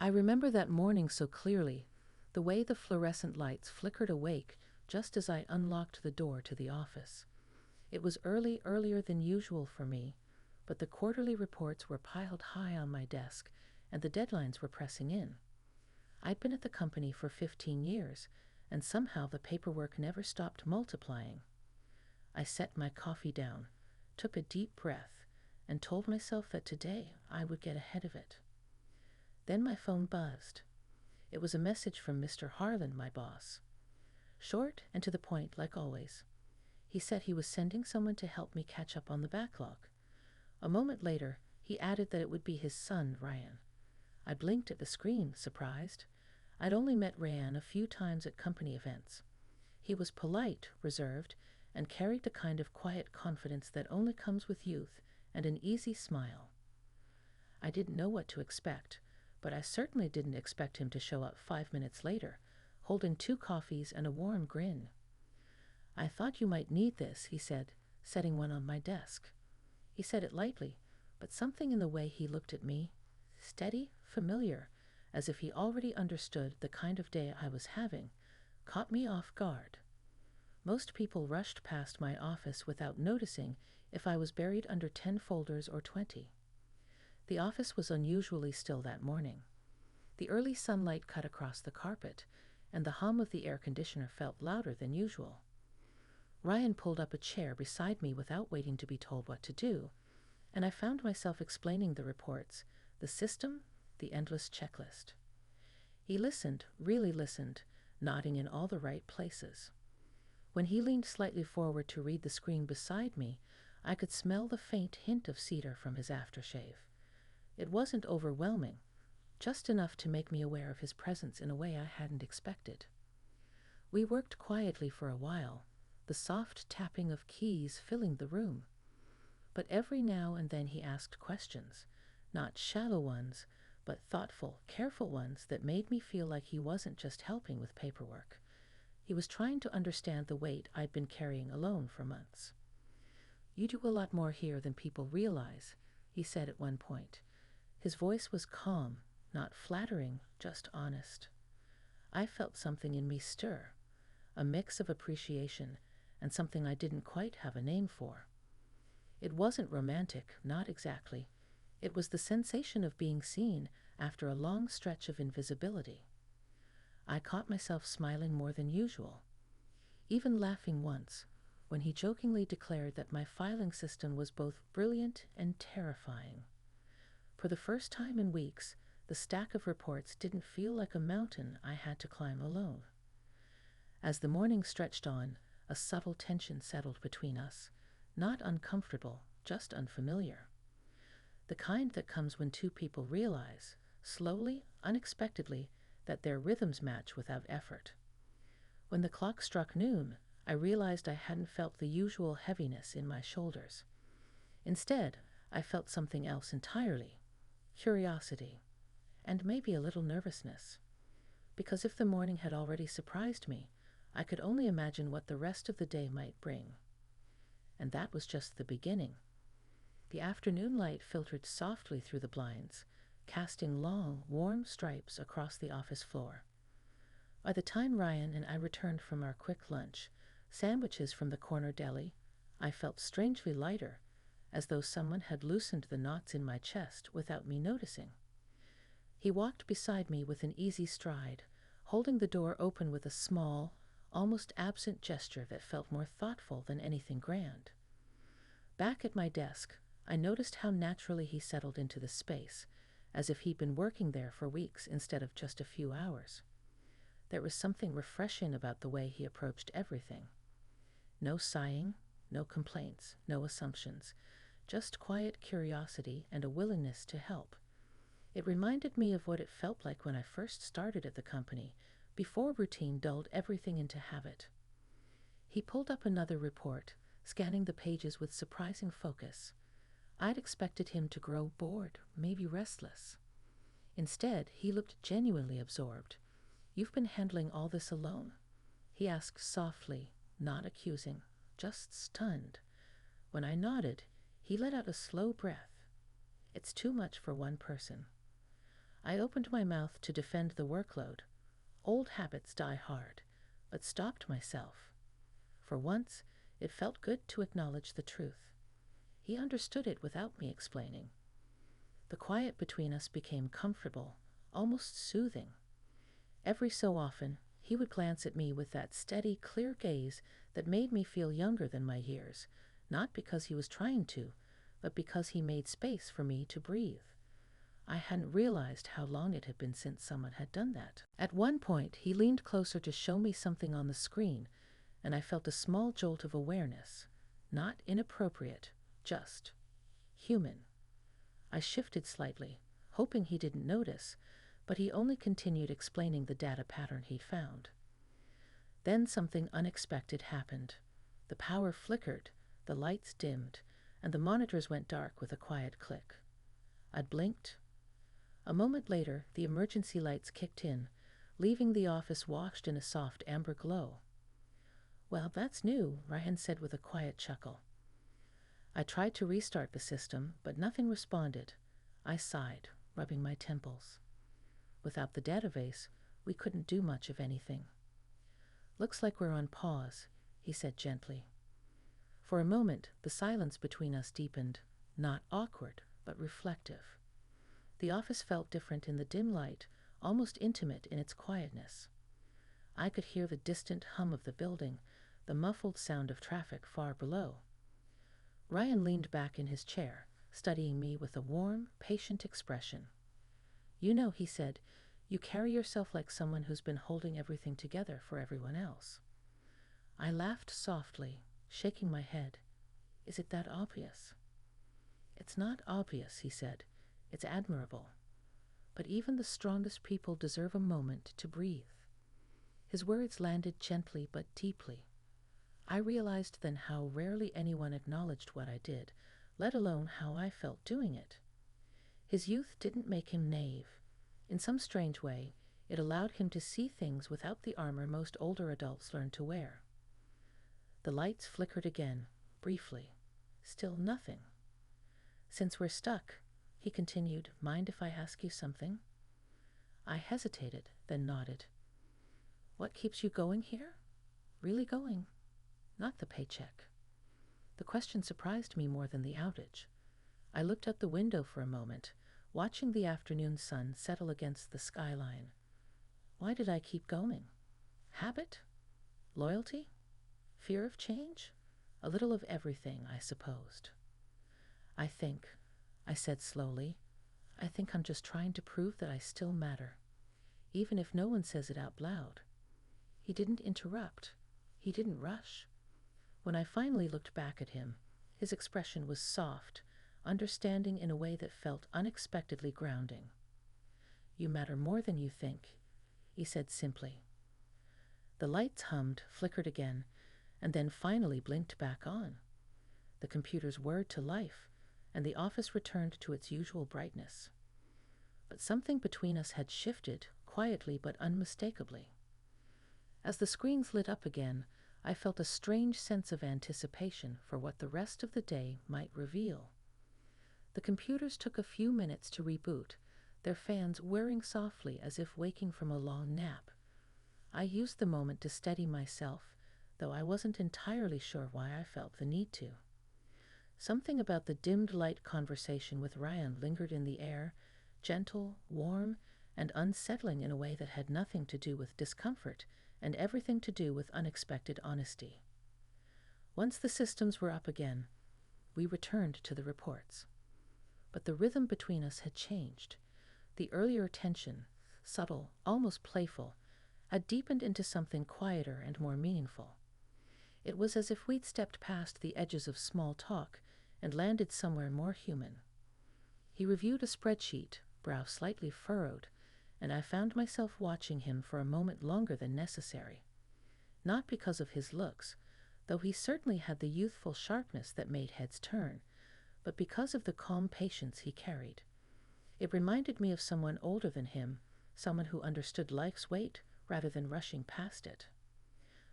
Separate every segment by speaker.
Speaker 1: I remember that morning so clearly, the way the fluorescent lights flickered awake just as I unlocked the door to the office. It was earlier than usual for me, but the quarterly reports were piled high on my desk, and the deadlines were pressing in. I'd been at the company for 15 years, and somehow the paperwork never stopped multiplying. I set my coffee down, took a deep breath, and told myself that today I would get ahead of it. Then my phone buzzed. It was a message from Mr. Harlan, my boss. Short and to the point, like always. He said he was sending someone to help me catch up on the backlog. A moment later, he added that it would be his son, Ryan. I blinked at the screen, surprised. I'd only met Ryan a few times at company events. He was polite, reserved, and carried the kind of quiet confidence that only comes with youth and an easy smile. I didn't know what to expect, but I certainly didn't expect him to show up 5 minutes later, holding 2 coffees and a warm grin. "I thought you might need this," he said, setting one on my desk. He said it lightly, but something in the way he looked at me, steady, familiar, as if he already understood the kind of day I was having, caught me off guard. Most people rushed past my office without noticing if I was buried under 10 folders or 20. The office was unusually still that morning. The early sunlight cut across the carpet, and the hum of the air conditioner felt louder than usual. Ryan pulled up a chair beside me without waiting to be told what to do, and I found myself explaining the reports, the system, the endless checklist. He listened, really listened, nodding in all the right places. When he leaned slightly forward to read the screen beside me, I could smell the faint hint of cedar from his aftershave. It wasn't overwhelming, just enough to make me aware of his presence in a way I hadn't expected. We worked quietly for a while, the soft tapping of keys filling the room. But every now and then he asked questions, not shallow ones, but thoughtful, careful ones that made me feel like he wasn't just helping with paperwork. He was trying to understand the weight I'd been carrying alone for months. "You do a lot more here than people realize," he said at one point. His voice was calm, not flattering, just honest. I felt something in me stir, a mix of appreciation and something I didn't quite have a name for. It wasn't romantic, not exactly. It was the sensation of being seen after a long stretch of invisibility. I caught myself smiling more than usual, even laughing once, when he jokingly declared that my filing system was both brilliant and terrifying. For the first time in weeks, the stack of reports didn't feel like a mountain I had to climb alone. As the morning stretched on, a subtle tension settled between us, not uncomfortable, just unfamiliar. The kind that comes when 2 people realize, slowly, unexpectedly, that their rhythms match without effort. When the clock struck noon, I realized I hadn't felt the usual heaviness in my shoulders. Instead, I felt something else entirely: curiosity, and maybe a little nervousness. Because if the morning had already surprised me, I could only imagine what the rest of the day might bring. And that was just the beginning. The afternoon light filtered softly through the blinds, casting long, warm stripes across the office floor. By the time Ryan and I returned from our quick lunch, sandwiches from the corner deli, I felt strangely lighter, as though someone had loosened the knots in my chest without me noticing. He walked beside me with an easy stride, holding the door open with a small, almost absent gesture that felt more thoughtful than anything grand. Back at my desk, I noticed how naturally he settled into the space, as if he'd been working there for weeks instead of just a few hours. There was something refreshing about the way he approached everything. No sighing, no complaints, no assumptions, just quiet curiosity and a willingness to help. It reminded me of what it felt like when I first started at the company, before routine dulled everything into habit. He pulled up another report, scanning the pages with surprising focus. I'd expected him to grow bored, maybe restless. Instead, he looked genuinely absorbed. "You've been handling all this alone?" he asked softly, not accusing, just stunned. When I nodded, he let out a slow breath. "It's too much for one person." I opened my mouth to defend the workload. Old habits die hard, but stopped myself. For once, it felt good to acknowledge the truth. He understood it without me explaining. The quiet between us became comfortable, almost soothing. Every so often, he would glance at me with that steady, clear gaze that made me feel younger than my years, not because he was trying to, but because he made space for me to breathe. I hadn't realized how long it had been since someone had done that. At one point, he leaned closer to show me something on the screen, and I felt a small jolt of awareness. Not inappropriate, just human. I shifted slightly, hoping he didn't notice, but he only continued explaining the data pattern he'd found. Then something unexpected happened. The power flickered, the lights dimmed, and the monitors went dark with a quiet click. I'd blinked. A moment later, the emergency lights kicked in, leaving the office washed in a soft amber glow. "Well, that's new," Ryan said with a quiet chuckle. I tried to restart the system, but nothing responded. I sighed, rubbing my temples. Without the database, we couldn't do much of anything. "Looks like we're on pause," he said gently. For a moment, the silence between us deepened, not awkward, but reflective. The office felt different in the dim light, almost intimate in its quietness. I could hear the distant hum of the building, the muffled sound of traffic far below. Ryan leaned back in his chair, studying me with a warm, patient expression. "You know," he said, "you carry yourself like someone who's been holding everything together for everyone else." I laughed softly, shaking my head. "Is it that obvious?" "It's not obvious," he said. "It's admirable. But even the strongest people deserve a moment to breathe." His words landed gently but deeply. I realized then how rarely anyone acknowledged what I did, let alone how I felt doing it. His youth didn't make him naive. In some strange way, it allowed him to see things without the armor most older adults learn to wear. The lights flickered again, briefly. Still nothing. "Since we're stuck," he continued, "mind if I ask you something?" I hesitated, then nodded. "What keeps you going here? Really going? Not the paycheck." The question surprised me more than the outage. I looked out the window for a moment, watching the afternoon sun settle against the skyline. Why did I keep going? Habit? Loyalty? Fear of change? A little of everything, I supposed. I said slowly, I think I'm just trying to prove that I still matter, even if no one says it out loud." He didn't interrupt. He didn't rush. When I finally looked back at him, his expression was soft, understanding in a way that felt unexpectedly grounding. "You matter more than you think," he said simply. The lights hummed, flickered again, and then finally blinked back on. The computers whirred to life, and the office returned to its usual brightness. But something between us had shifted, quietly but unmistakably. As the screens lit up again, I felt a strange sense of anticipation for what the rest of the day might reveal. The computers took a few minutes to reboot, their fans whirring softly as if waking from a long nap. I used the moment to steady myself, though I wasn't entirely sure why I felt the need to. Something about the dimmed light conversation with Ryan lingered in the air, gentle, warm, and unsettling in a way that had nothing to do with discomfort and everything to do with unexpected honesty. Once the systems were up again, we returned to the reports. But the rhythm between us had changed. The earlier tension, subtle, almost playful, had deepened into something quieter and more meaningful. It was as if we'd stepped past the edges of small talk and landed somewhere more human. He reviewed a spreadsheet, brow slightly furrowed, and I found myself watching him for a moment longer than necessary. Not because of his looks, though he certainly had the youthful sharpness that made heads turn, but because of the calm patience he carried. It reminded me of someone older than him, someone who understood life's weight rather than rushing past it.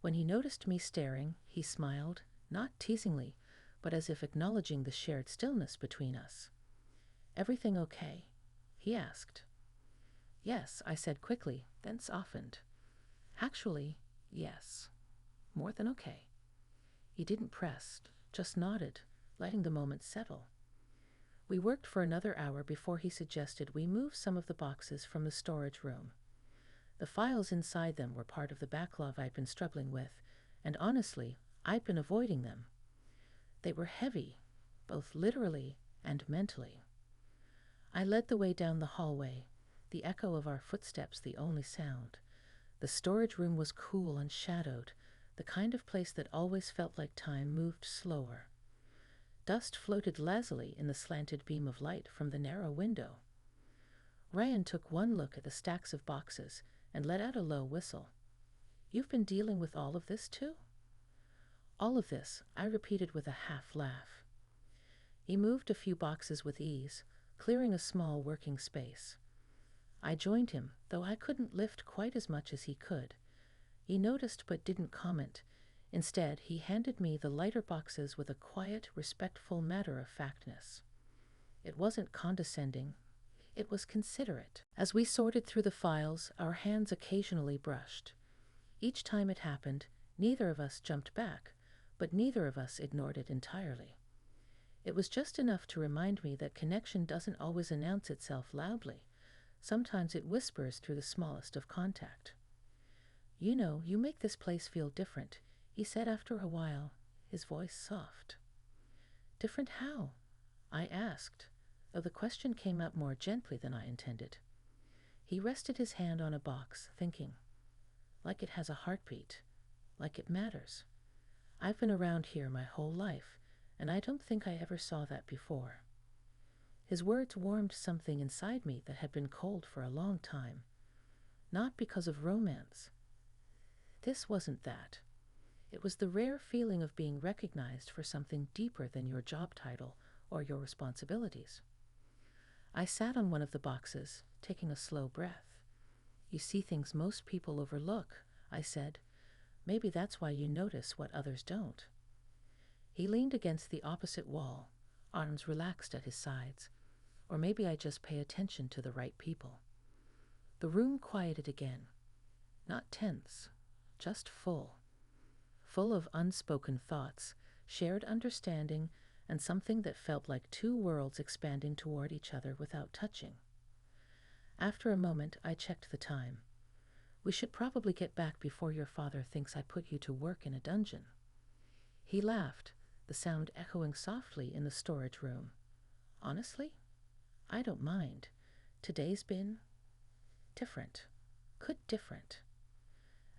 Speaker 1: When he noticed me staring, he smiled, not teasingly, but as if acknowledging the shared stillness between us. "Everything okay?" he asked. Yes, I said quickly, then softened. Actually, yes. More than okay. He didn't press, just nodded, letting the moment settle. We worked for another hour before he suggested we move some of the boxes from the storage room. The files inside them were part of the backlog I'd been struggling with, and honestly, I'd been avoiding them. They were heavy, both literally and mentally. I led the way down the hallway, the echo of our footsteps the only sound. The storage room was cool and shadowed, the kind of place that always felt like time moved slower. Dust floated lazily in the slanted beam of light from the narrow window. Ryan took one look at the stacks of boxes and let out a low whistle. You've been dealing with all of this too? All of this, I repeated with a half laugh. He moved a few boxes with ease, clearing a small working space. I joined him, though I couldn't lift quite as much as he could. He noticed but didn't comment. Instead, he handed me the lighter boxes with a quiet, respectful matter-of-factness. It wasn't condescending. It was considerate. As we sorted through the files, our hands occasionally brushed. Each time it happened, neither of us jumped back, but neither of us ignored it entirely. It was just enough to remind me that connection doesn't always announce itself loudly. Sometimes it whispers through the smallest of contact. You know, you make this place feel different, he said after a while, his voice soft. Different how? I asked, though the question came out more gently than I intended. He rested his hand on a box, thinking. Like it has a heartbeat, like it matters. I've been around here my whole life, and I don't think I ever saw that before. His words warmed something inside me that had been cold for a long time. Not because of romance. This wasn't that. It was the rare feeling of being recognized for something deeper than your job title or your responsibilities. I sat on one of the boxes, taking a slow breath. You see things most people overlook, I said. Maybe that's why you notice what others don't. He leaned against the opposite wall, arms relaxed at his sides. Or maybe I just pay attention to the right people. The room quieted again. Not tense, just full. Full of unspoken thoughts, shared understanding, and something that felt like two worlds expanding toward each other without touching. After a moment, I checked the time. We should probably get back before your father thinks I put you to work in a dungeon. He laughed, the sound echoing softly in the storage room. Honestly, I don't mind. Today's been different. Different.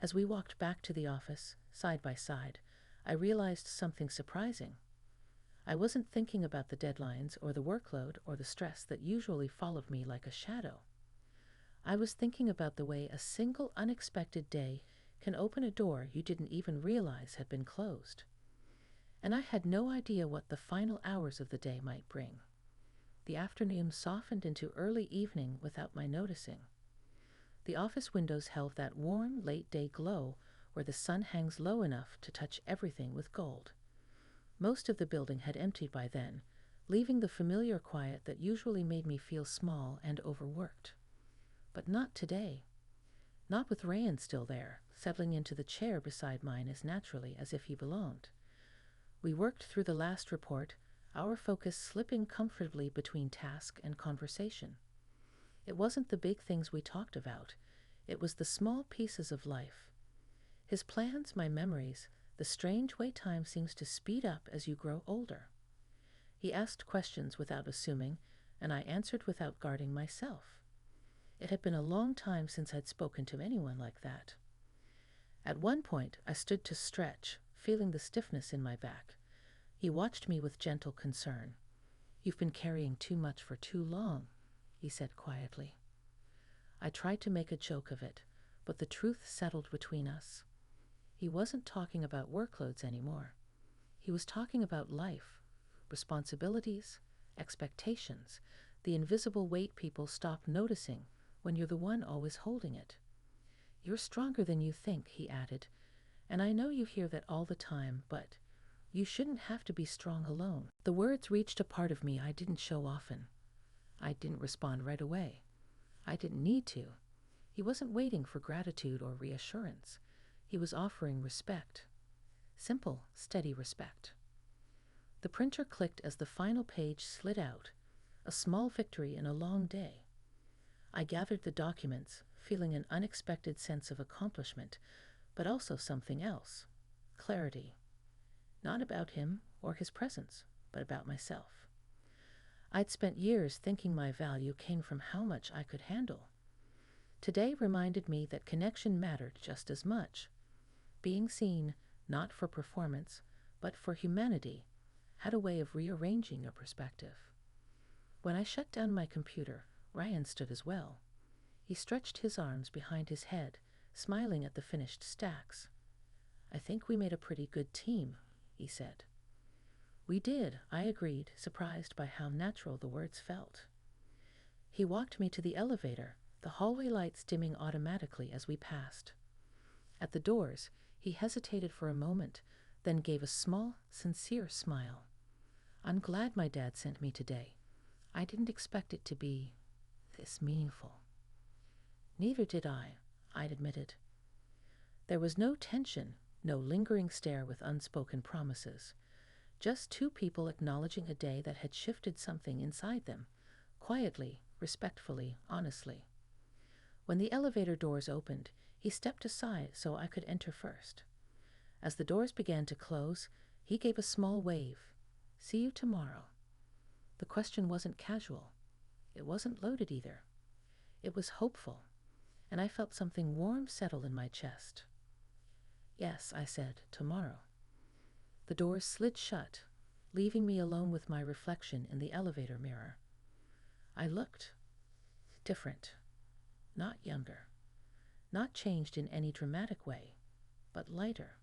Speaker 1: As we walked back to the office, side by side, I realized something surprising. I wasn't thinking about the deadlines or the workload or the stress that usually followed me like a shadow. I was thinking about the way a single unexpected day can open a door you didn't even realize had been closed. And I had no idea what the final hours of the day might bring. The afternoon softened into early evening without my noticing. The office windows held that warm, late-day glow where the sun hangs low enough to touch everything with gold. Most of the building had emptied by then, leaving the familiar quiet that usually made me feel small and overworked. But not today. Not with Rayan still there, settling into the chair beside mine as naturally as if he belonged. We worked through the last report, our focus slipping comfortably between task and conversation. It wasn't the big things we talked about. It was the small pieces of life. His plans, my memories, the strange way time seems to speed up as you grow older. He asked questions without assuming, and I answered without guarding myself. It had been a long time since I'd spoken to anyone like that. At one point, I stood to stretch, feeling the stiffness in my back. He watched me with gentle concern. You've been carrying too much for too long, he said quietly. I tried to make a joke of it, but the truth settled between us. He wasn't talking about workloads anymore. He was talking about life, responsibilities, expectations, the invisible weight people stop noticing when you're the one always holding it. You're stronger than you think, he added, and I know you hear that all the time, but you shouldn't have to be strong alone. The words reached a part of me I didn't show often. I didn't respond right away. I didn't need to. He wasn't waiting for gratitude or reassurance. He was offering respect. Simple, steady respect. The printer clicked as the final page slid out, a small victory in a long day. I gathered the documents, feeling an unexpected sense of accomplishment, but also something else. Clarity. Not about him or his presence, but about myself. I'd spent years thinking my value came from how much I could handle. Today reminded me that connection mattered just as much. Being seen, not for performance, but for humanity, had a way of rearranging your perspective. When I shut down my computer, Ryan stood as well. He stretched his arms behind his head, smiling at the finished stacks. "I think we made a pretty good team," he said. "We did," I agreed, surprised by how natural the words felt. He walked me to the elevator, the hallway lights dimming automatically as we passed. At the doors, he hesitated for a moment, then gave a small, sincere smile. "I'm glad my dad sent me today. I didn't expect it to be this meaningful." "Neither did I admitted. There was no tension, no lingering stare with unspoken promises. Just two people acknowledging a day that had shifted something inside them, quietly, respectfully, honestly. When the elevator doors opened, he stepped aside so I could enter first. As the doors began to close, he gave a small wave. "See you tomorrow." The question wasn't casual. It wasn't loaded either. It was hopeful, and I felt something warm settle in my chest. "Yes," I said, "tomorrow." The doors slid shut, leaving me alone with my reflection in the elevator mirror. I looked. Different. Not younger. Not changed in any dramatic way, but lighter.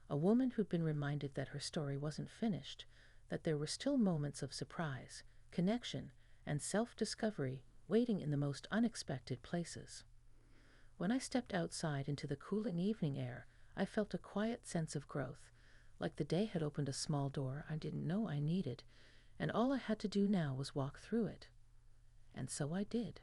Speaker 1: A woman who'd been reminded that her story wasn't finished, that there were still moments of surprise, connection, and self-discovery waiting in the most unexpected places. When I stepped outside into the cooling evening air, I felt a quiet sense of growth, like the day had opened a small door I didn't know I needed, and all I had to do now was walk through it. And so I did.